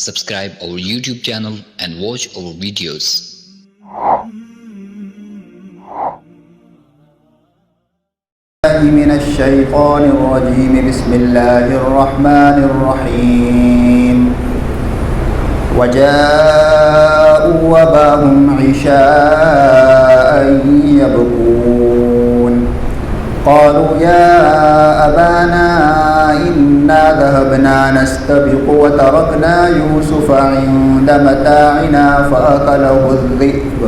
Subscribe our YouTube channel and watch our videos. من الشيطان الرجيم بسم الله الرحمن الرحيم وجاءوا وأباهم عشاء يبكون قالوا يا أبانا إنا ذهبنا نستبق وتركنا يوسف عند متاعنا فأكله الذئب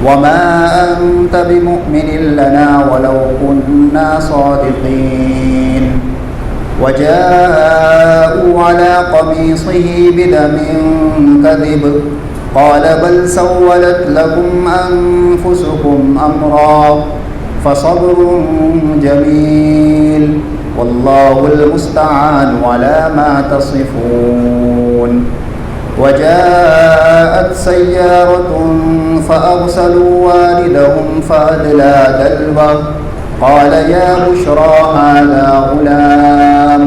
وما أنت بمؤمن لنا ولو كنا صادقين وجاءوا على قميصه بدم كذب قال بل سولت لكم أنفسكم أمرا فصبر جميل والله المستعان على ما تصفون وجاءت سيارة فأرسلوا والدهم فأدلى دلوه قال يا بشرى هذا غلام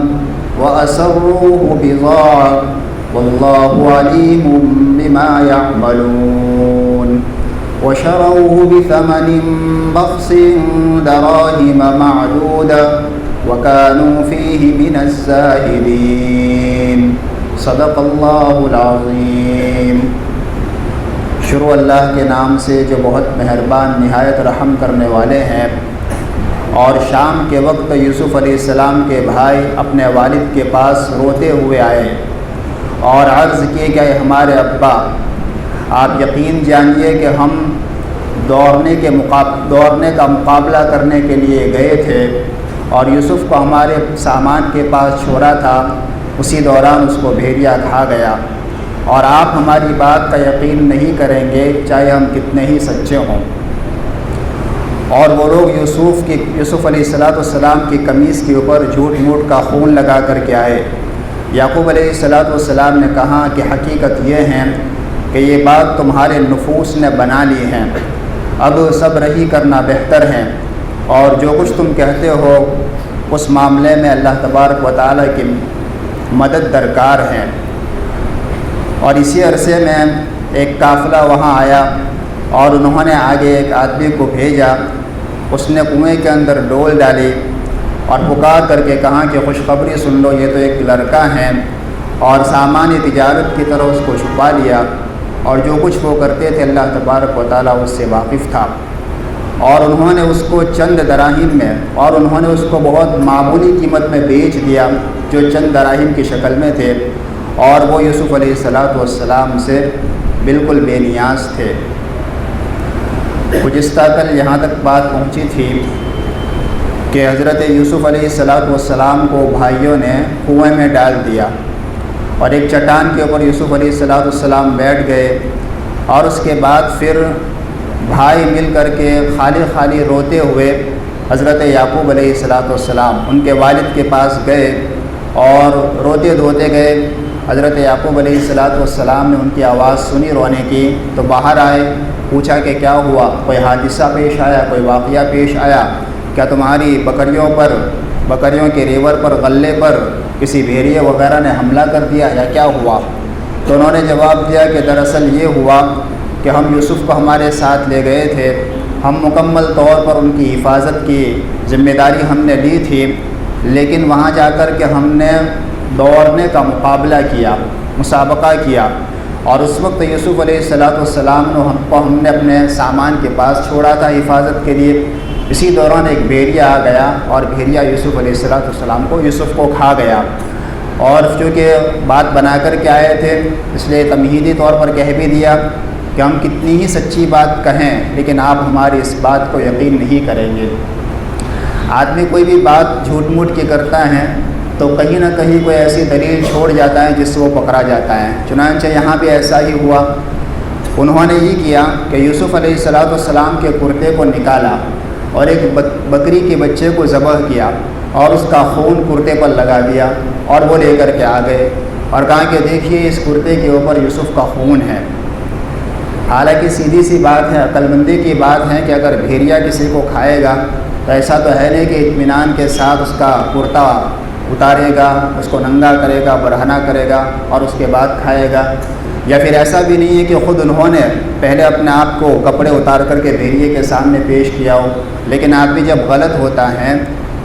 وأسروه بضاعة والله عليم بما يعملون وشروه بثمن بخس دراهم معدودة وكانوا فيه من الزاهدين صدق اللہ العظیم۔ شروع اللہ کے نام سے جو بہت مہربان نہایت رحم کرنے والے ہیں۔ اور شام کے وقت یوسف علیہ السلام کے بھائی اپنے والد کے پاس روتے ہوئے آئے اور عرض کیے کہ ہمارے ابا آپ یقین جانیے کہ ہم دوڑنے کا مقابلہ کرنے کے لیے گئے تھے اور یوسف کو ہمارے سامان کے پاس چھوڑا تھا، اسی دوران اس کو بھیڑیا کھا گیا اور آپ ہماری بات کا یقین نہیں کریں گے چاہے ہم کتنے ہی سچے ہوں۔ اور وہ لوگ یوسف علیہ السلام کی قمیص کے اوپر جھوٹ موٹ کا خون لگا کر کے آئے۔ یعقوب علیہ السلام نے کہا کہ حقیقت یہ ہے کہ یہ بات تمہارے نفوس نے بنا لی ہے، اب صبر ہی کرنا بہتر ہے، اور جو کچھ تم کہتے ہو اس معاملے میں اللہ تبارک و تعالیٰ کی مدد درکار ہے۔ اور اسی عرصے میں ایک قافلہ وہاں آیا اور انہوں نے آگے ایک آدمی کو بھیجا، اس نے کنویں کے اندر ڈول ڈالی اور پکار کر کے کہا کہ خوشخبری سن لو، یہ تو ایک لڑکا ہے، اور سامان تجارت کی طرح اس کو چھپا لیا، اور جو کچھ وہ کرتے تھے اللہ تبارک و تعالیٰ اس سے واقف تھا، اور انہوں نے اس کو چند دراہیم میں، اور انہوں نے اس کو بہت معمولی قیمت میں بیچ دیا جو چند دراہیم کی شکل میں تھے، اور وہ یوسف علیہ السلام سے بالکل بے نیاز تھے۔ گزشتہ کل یہاں تک بات پہنچی تھی کہ حضرت یوسف علیہ السلام کو بھائیوں نے کنویں میں ڈال دیا، اور ایک چٹان کے اوپر یوسف علیہ السلام بیٹھ گئے، اور اس کے بعد پھر بھائی مل کر کے خالی روتے ہوئے حضرت یعقوب علیہ السلام ان کے والد کے پاس گئے اور روتے دھوتے گئے۔ حضرت یعقوب علیہ السلام نے ان کی آواز سنی رونے کی تو باہر آئے، پوچھا کہ کیا ہوا، کوئی حادثہ پیش آیا، کوئی واقعہ پیش آیا، کیا تمہاری بکریوں کے ریور پر، غلے پر کسی بھیڑیے وغیرہ نے حملہ کر دیا یا کیا ہوا؟ تو انہوں نے جواب دیا کہ دراصل یہ ہوا کہ ہم یوسف کو ہمارے ساتھ لے گئے تھے، ہم مکمل طور پر ان کی حفاظت کی ذمہ داری ہم نے لی تھی، لیکن وہاں جا کر کے ہم نے دوڑنے کا مقابلہ کیا، مسابقہ کیا، اور اس وقت یوسف علیہ السلام ہم نے اپنے سامان کے پاس چھوڑا تھا حفاظت کے لیے، اسی دوران ایک بھیڑیا آ گیا اور بھیڑیا یوسف علیہ السلام کو کھا گیا، اور چونکہ بات بنا کر کے آئے تھے اس لیے تمہیدی طور پر کہہ بھی دیا کہ ہم کتنی ہی سچی بات کہیں لیکن آپ ہماری اس بات کو یقین نہیں کریں گے۔ آدمی کوئی بھی بات جھوٹ موٹ کی کرتا ہے تو کہیں نہ کہیں کوئی ایسی دلیل چھوڑ جاتا ہے جس سے وہ پکڑا جاتا ہے، چنانچہ یہاں بھی ایسا ہی ہوا۔ انہوں نے یہ کیا کہ یوسف علیہ السلام کے کرتے کو نکالا اور ایک بکری کے بچے کو ذبح کیا اور اس کا خون کرتے پر لگا دیا، اور وہ لے کر کے آ گئے اور کہا کہ دیکھیے اس کرتے کے اوپر یوسف کا خون ہے۔ حالانکہ سیدھی سی بات ہے، عقل مندی کی بات ہے کہ اگر بھیڑیا کسی کو کھائے گا تو ایسا تو ہے نہیں کہ اطمینان کے ساتھ اس کا کرتا اتارے گا، اس کو ننگا کرے گا، برہنہ کرے گا اور اس کے بعد کھائے گا؟ یا پھر ایسا بھی نہیں ہے کہ خود انہوں نے پہلے اپنے آپ کو کپڑے اتار کر کے بھیڑیے کے سامنے پیش کیا ہو، لیکن آدمی جب غلط ہوتا ہے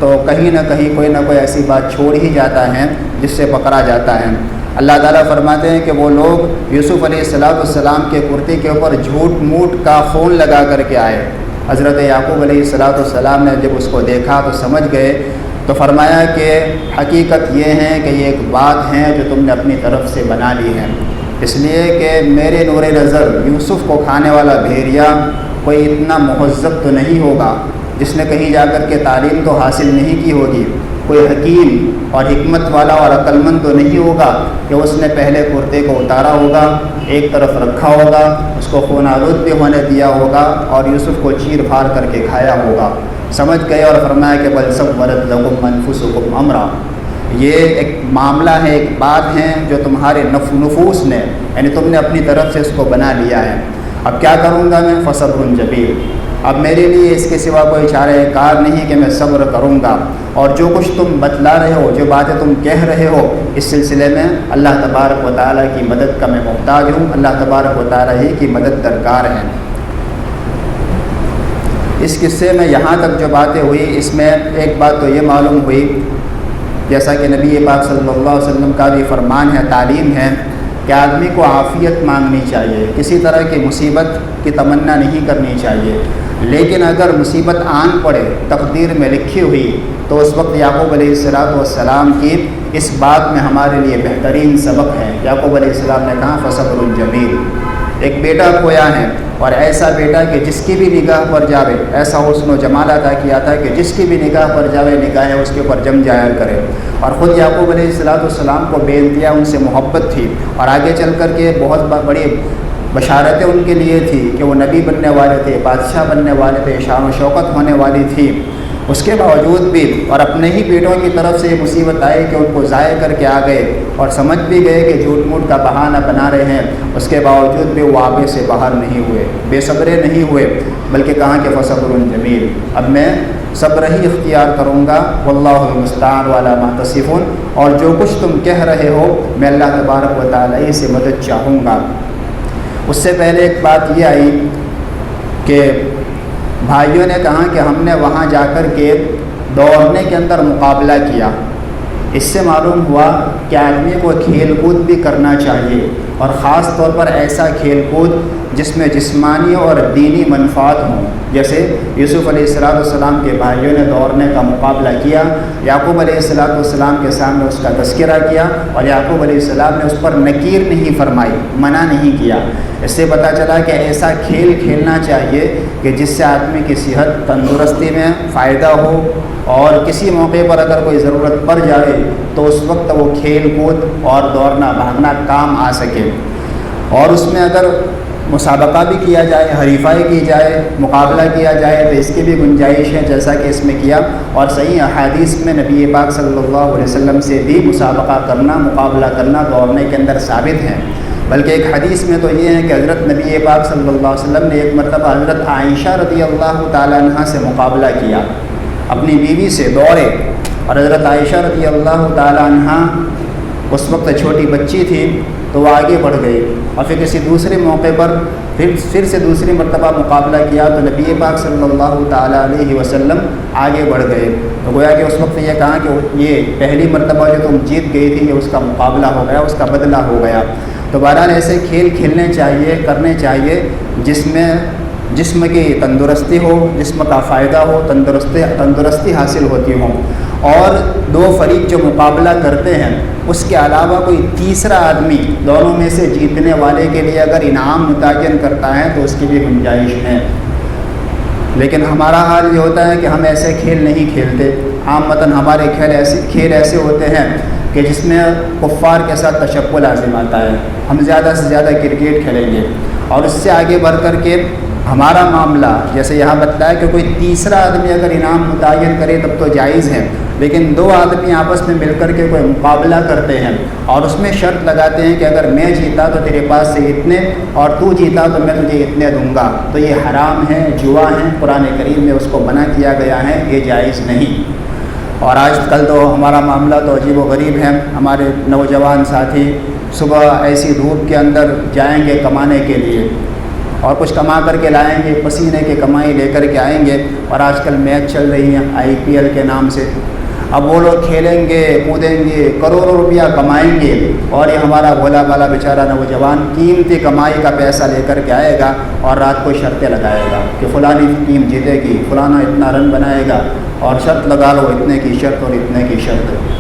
تو کہیں نہ کہیں کوئی نہ کوئی ایسی بات چھوڑ ہی جاتا ہے جس سے پکڑا جاتا ہے۔ اللہ تعالیٰ فرماتے ہیں کہ وہ لوگ یوسف علیہ السلام کے کرتے کے اوپر جھوٹ موٹ کا خون لگا کر کے آئے۔ حضرت یعقوب علیہ السلام نے جب اس کو دیکھا تو سمجھ گئے، تو فرمایا کہ حقیقت یہ ہے کہ یہ ایک بات ہے جو تم نے اپنی طرف سے بنا لی ہے، اس لیے کہ میرے نور نظر یوسف کو کھانے والا بھیڑیا کوئی اتنا مہذب تو نہیں ہوگا، جس نے کہیں جا کر کے تعلیم تو حاصل نہیں کی ہوگی، کوئی حکیم اور حکمت والا اور عقل مند تو نہیں ہوگا کہ اس نے پہلے کرتے کو اتارا ہوگا، ایک طرف رکھا ہوگا، اس کو خون آلود بھی ہونے دیا ہوگا اور یوسف کو چیر پھاڑ کر کے کھایا ہوگا۔ سمجھ گئے اور فرمایا کہ بل صورت لکم انفسکم امرا، یہ ایک معاملہ ہے، ایک بات ہے جو تمہارے نفوس نے، یعنی تم نے اپنی طرف سے اس کو بنا لیا ہے۔ اب کیا کروں گا میں؟ فصبر جمیل، اب میرے لیے اس کے سوا کوئی چارہ کار نہیں کہ میں صبر کروں گا، اور جو کچھ تم بتلا رہے ہو، جو باتیں تم کہہ رہے ہو، اس سلسلے میں اللہ تبارک و تعالیٰ کی مدد کا میں محتاج ہوں، اللہ تبارک و تعالیٰ ہی کی مدد درکار ہے۔ اس قصے میں یہاں تک جو باتیں ہوئی، اس میں ایک بات تو یہ معلوم ہوئی، جیسا کہ نبی پاک صلی اللہ علیہ وسلم کا بھی فرمان ہے، تعلیم ہے کہ آدمی کو عافیت مانگنی چاہیے، کسی طرح کی مصیبت کی تمنا نہیں کرنی چاہیے، لیکن اگر مصیبت آن پڑے تقدیر میں لکھی ہوئی تو اس وقت یعقوب علیہ السلام کی اس بات میں ہمارے لیے بہترین سبق ہے۔ یعقوب علیہ السلام نے کہا فصبر جمیل، ایک بیٹا کھویا ہے اور ایسا بیٹا کہ جس کی بھی نگاہ پر جاوے، ایسا حسن و جمال عطا کیا تھا کہ جس کی بھی نگاہ پر جاوے نگاہیں اس کے اوپر جم جایا کرے، اور خود یعقوب علیہ السلام کو بے انتہا ان سے محبت تھی، اور آگے چل کر کے بہت بڑی بشارتیں ان کے لیے تھی کہ وہ نبی بننے والے تھے، بادشاہ بننے والے تھے، شان و شوکت ہونے والی تھی۔ اس کے باوجود بھی اور اپنے ہی بیٹوں کی طرف سے یہ مصیبت آئی کہ ان کو ضائع کر کے آ گئے اور سمجھ بھی گئے کہ جھوٹ موٹ کا بہانہ بنا رہے ہیں، اس کے باوجود بھی وہ آبے سے باہر نہیں ہوئے، بے صبرے نہیں ہوئے، بلکہ کہا کہ فصبر جمیل، اب میں صبر ہی اختیار کروں گا، واللہ المستعان علی ما تصفون، اور جو کچھ تم کہہ رہے ہو میں اللہ تبارک و تعالی سے مدد چاہوں گا۔ اس سے پہلے ایک بات یہ آئی کہ بھائیوں نے کہا کہ ہم نے وہاں جا کر کے دوڑنے کے اندر مقابلہ کیا، اس سے معلوم ہوا کہ آدمی کو کھیل کود بھی کرنا چاہیے، اور خاص طور پر ایسا کھیل کود جس میں جسمانی اور دینی منفعت ہوں، جیسے یوسف علیہ السلام کے بھائیوں نے دوڑنے کا مقابلہ کیا، یعقوب علیہ السلام کے سامنے اس کا تذکرہ کیا، اور یعقوب علیہ السلام نے اس پر نکیر نہیں فرمائی، منع نہیں کیا۔ اس سے پتہ چلا کہ ایسا کھیل کھیلنا چاہیے کہ جس سے آدمی کی صحت تندرستی میں فائدہ ہو، اور کسی موقع پر اگر کوئی ضرورت پڑ جائے تو اس وقت وہ کھیل کود اور دوڑنا بھاگنا کام آ سکے۔ اور اس میں اگر مسابقہ بھی کیا جائے، حریفائی کی جائے، مقابلہ کیا جائے تو اس کی بھی گنجائش ہے، جیسا کہ اس میں کیا، اور صحیح احادیث میں نبی پاک صلی اللہ علیہ وسلم سے بھی مسابقہ کرنا، مقابلہ کرنا دوڑنے کے اندر ثابت ہے۔ بلکہ ایک حدیث میں تو یہ ہے کہ حضرت نبی پاک صلی اللہ علیہ وسلم نے ایک مرتبہ حضرت عائشہ رضی اللہ تعالیٰ عنہ سے مقابلہ کیا، اپنی بیوی سے دوڑے، اور حضرت عائشہ رضی اللہ تعالیٰ عنہ اس وقت چھوٹی بچی تھی تو وہ آگے بڑھ گئی، اور پھر کسی دوسرے موقع پر پھر سے دوسری مرتبہ مقابلہ کیا تو نبی پاک صلی اللہ تعالیٰ علیہ وسلم آگے بڑھ گئے، تو گویا کہ اس وقت یہ کہا کہ یہ پہلی مرتبہ جو تم جیت گئی تھی یہ اس کا مقابلہ ہو گیا، اس کا بدلہ ہو گیا۔ تو بہرحال ایسے کھیل کھیلنے چاہیے، کرنے چاہیے جس میں جسم کی تندرستی ہو، جسم کا فائدہ ہو، تندرستی حاصل ہوتی ہو، اور دو فریق جو مقابلہ کرتے ہیں اس کے علاوہ کوئی تیسرا آدمی دونوں میں سے جیتنے والے کے لیے اگر انعام متعین کرتا ہے تو اس کی بھی گنجائش ہے۔ لیکن ہمارا حال یہ ہوتا ہے کہ ہم ایسے کھیل نہیں کھیلتے، عامتاً ہمارے کھیل ایسے ہوتے ہیں کہ جس میں کفار کے ساتھ تشکل لازم آتا ہے، ہم زیادہ سے زیادہ کرکٹ کھیلیں گے، اور اس سے آگے بڑھ کر کے ہمارا معاملہ جیسے یہاں بتلایا کہ کوئی تیسرا آدمی اگر انعام متعین کرے تب تو جائز ہے، لیکن دو آدمی آپس میں مل کر کے کوئی مقابلہ کرتے ہیں اور اس میں شرط لگاتے ہیں کہ اگر میں جیتا تو تیرے پاس سے اتنے، اور تو جیتا تو میں تجھے اتنے دوں گا، تو یہ حرام ہے، جوا ہے، قرآن کریم میں اس کو منع کیا گیا ہے، یہ جائز نہیں۔ اور آج کل تو ہمارا معاملہ تو عجیب و غریب ہے. ہمارے نوجوان ساتھی صبح ایسی دھوپ کے اندر جائیں گے کمانے کے لیے اور کچھ کما کر کے لائیں گے, پسینے کی کمائی لے کر کے آئیں گے. اور آج کل میچ چل رہی ہیں IPL کے نام سے. اب وہ لوگ کھیلیں گے, کودیں گے, کروڑوں روپیہ کمائیں گے, اور یہ ہمارا بھولا بالا بیچارہ نوجوان قیمتی کمائی کا پیسہ لے کر کے آئے گا اور رات کو شرطیں لگائے گا کہ فلانی ٹیم جیتے گی, فلانا اتنا رن بنائے گا, اور شرط لگا لو اتنے کی شرط اور اتنے کی شرط.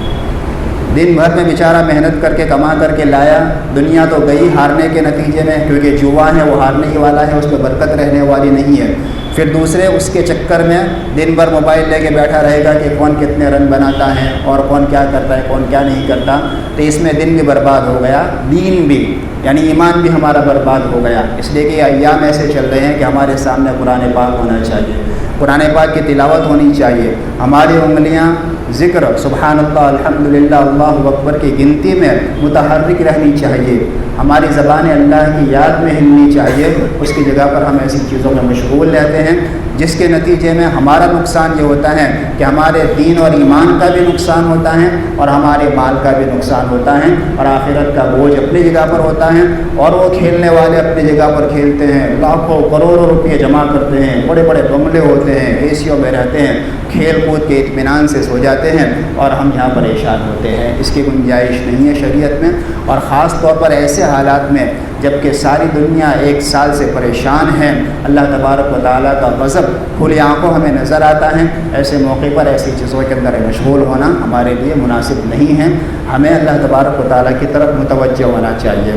دن بھر میں بیچارہ محنت کر کے کما کر کے لایا, دنیا تو گئی ہارنے کے نتیجے میں, کیونکہ جوا ہے وہ ہارنے ہی والا ہے, اس میں برکت رہنے والی نہیں ہے. پھر دوسرے اس کے چکر میں دن بھر موبائل لے کے بیٹھا رہے گا کہ کون کتنے رن بناتا ہے اور کون کیا کرتا ہے, کون کیا نہیں کرتا. تو اس میں دن بھی برباد ہو گیا, دین بھی یعنی ایمان بھی ہمارا برباد ہو گیا. اس لیے کہ ایام ایسے چل رہے ہیں کہ ہمارے سامنے قرآن پاک ہونا چاہیے, قرآن پاک کی تلاوت ہونی چاہیے, ہماری انگلیاں ذکر سبحان اللہ الحمدللہ اللہ اکبر کی گنتی میں متحرک رہنی چاہیے, ہماری زبانیں اللہ کی یاد میں ہلنی چاہیے. اس کی جگہ پر ہم ایسی چیزوں میں مشغول رہتے ہیں جس کے نتیجے میں ہمارا نقصان یہ ہوتا ہے کہ ہمارے دین اور ایمان کا بھی نقصان ہوتا ہے اور ہمارے مال کا بھی نقصان ہوتا ہے, اور آخرت کا بوجھ اپنی جگہ پر ہوتا ہے. اور وہ کھیلنے والے اپنی جگہ پر کھیلتے ہیں, لاکھوں کروڑوں روپئے جمع کرتے ہیں, بڑے بڑے بنگلے ہوتے ہیں, AC میں رہتے ہیں, کھیل کود کے اطمینان سے سو جاتے ہیں, اور ہم یہاں پریشان ہوتے ہیں. اس کی گنجائش نہیں ہے شریعت میں, اور خاص طور پر ایسے حالات میں جب کہ ساری دنیا ایک سال سے پریشان ہے, اللہ تبارک و تعالیٰ کا غضب کھلی آنکھوں ہمیں نظر آتا ہے. ایسے موقع پر ایسی چیزوں کے اندر مشغول ہونا ہمارے لیے مناسب نہیں ہے. ہمیں اللہ تبارک و تعالیٰ کی طرف متوجہ ہونا چاہیے.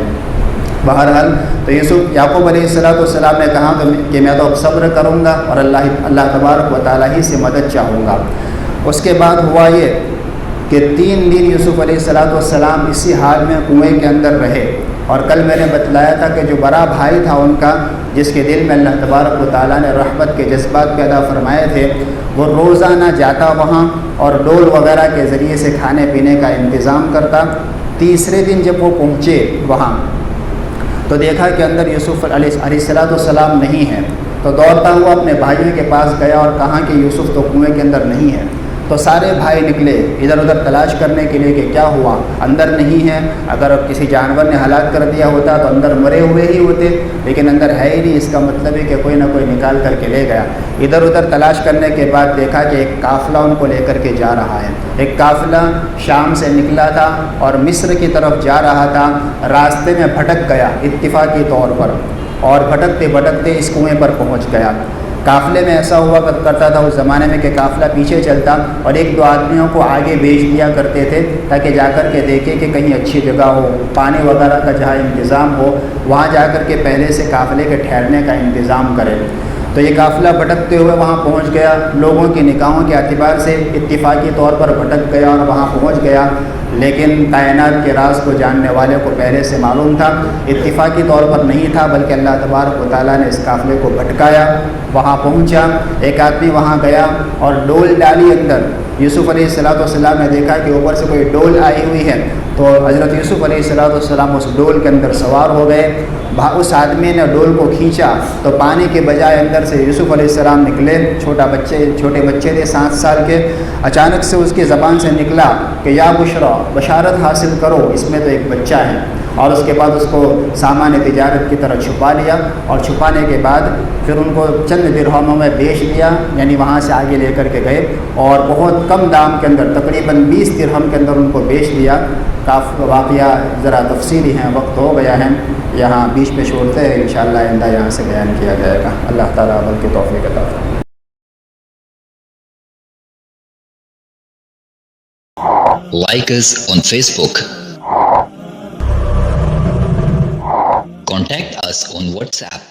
بہرحال تو یعقوب علیہ السلام نے کہا کہ میں تو اب صبر کروں گا اور اللہ تبارک و تعالیٰ ہی سے مدد چاہوں گا. اس کے بعد ہوا یہ کہ 3 دن یوسف علیہ السلام اسی حال میں کنویں کے اندر رہے. اور کل میں نے بتلایا تھا کہ جو بڑا بھائی تھا ان کا, جس کے دل میں اللہ تبارک و تعالیٰ نے رحمت کے جذبات پیدا فرمائے تھے, وہ روزانہ جاتا وہاں اور ڈول وغیرہ کے ذریعے سے کھانے پینے کا انتظام کرتا. تیسرے دن جب وہ پہنچے وہاں تو دیکھا کہ اندر یوسف علیہ السلام نہیں ہے. تو دوڑتا ہوا اپنے بھائیوں کے پاس گیا اور کہا کہ یوسف تو کنویں کے اندر نہیں ہے. تو سارے بھائی نکلے ادھر ادھر تلاش کرنے کے لیے کہ کیا ہوا, اندر نہیں ہے. اگر کسی جانور نے ہلاک کر دیا ہوتا تو اندر مرے ہوئے ہی ہوتے, لیکن اندر ہے ہی نہیں. اس کا مطلب ہے کہ کوئی نہ کوئی نکال کر کے لے گیا. ادھر ادھر تلاش کرنے کے بعد دیکھا کہ ایک قافلہ ان کو لے کر کے جا رہا ہے. ایک قافلہ شام سے نکلا تھا اور مصر کی طرف جا رہا تھا. راستے میں بھٹک گیا اتفاقی طور پر, اور بھٹکتے بھٹکتے اس کنویں پر پہنچ گیا. قافلے میں ایسا ہوا کرتا تھا اس زمانے میں کہ قافلہ پیچھے چلتا اور 1-2 آدمیوں کو آگے بھیج دیا کرتے تھے تاکہ جا کر کے دیکھے کہ کہیں اچھی جگہ ہو, پانی وغیرہ کا جہاں انتظام ہو, وہاں جا کر کے پہلے سے قافلے کے ٹھہرنے کا انتظام کرے. تو یہ قافلہ بھٹکتے ہوئے وہاں پہنچ گیا. لوگوں کی نگاہوں کے اعتبار سے اتفاقی طور پر بھٹک گیا اور وہاں پہنچ گیا, لیکن کائنات کے راز کو جاننے والے کو پہلے سے معلوم تھا. اتفاقی طور پر نہیں تھا بلکہ اللہ تبارک و تعالیٰ نے اس قافلے کو بھٹکایا. وہاں پہنچا, ایک آدمی وہاں گیا اور ڈول ڈالی اندر. یوسف علیہ السلام نے دیکھا کہ اوپر سے کوئی ڈول آئی ہوئی ہے, تو حضرت یوسف علیہ السلام اس ڈول کے اندر سوار ہو گئے. اس آدمی نے ڈول کو کھینچا تو پانی کے بجائے اندر سے یوسف علیہ السلام نکلے. چھوٹے بچے تھے 7 سال کے. اچانک سے اس کی زبان سے نکلا کہ یا بشرا, بشارت حاصل کرو, اس میں تو ایک بچہ ہے. اور اس کے بعد اس کو سامان تجارت کی طرح چھپا لیا, اور چھپانے کے بعد پھر ان کو چند درہموں میں بیچ دیا, یعنی وہاں سے آگے لے کر کے گئے اور بہت کم دام کے اندر تقریباً 20 درہم کے اندر ان کو بیچ دیا. واقعہ ذرا تفصیلی ہیں, وقت ہو گیا ہے, یہاں بیچ میں چھوڑتے ہیں, انشاءاللہ آئندہ یہاں سے بیان کیا جائے گا. اللہ تعالیٰ عمل کی توفیق عطا فرمائے. Like us on Facebook. Contact us on WhatsApp.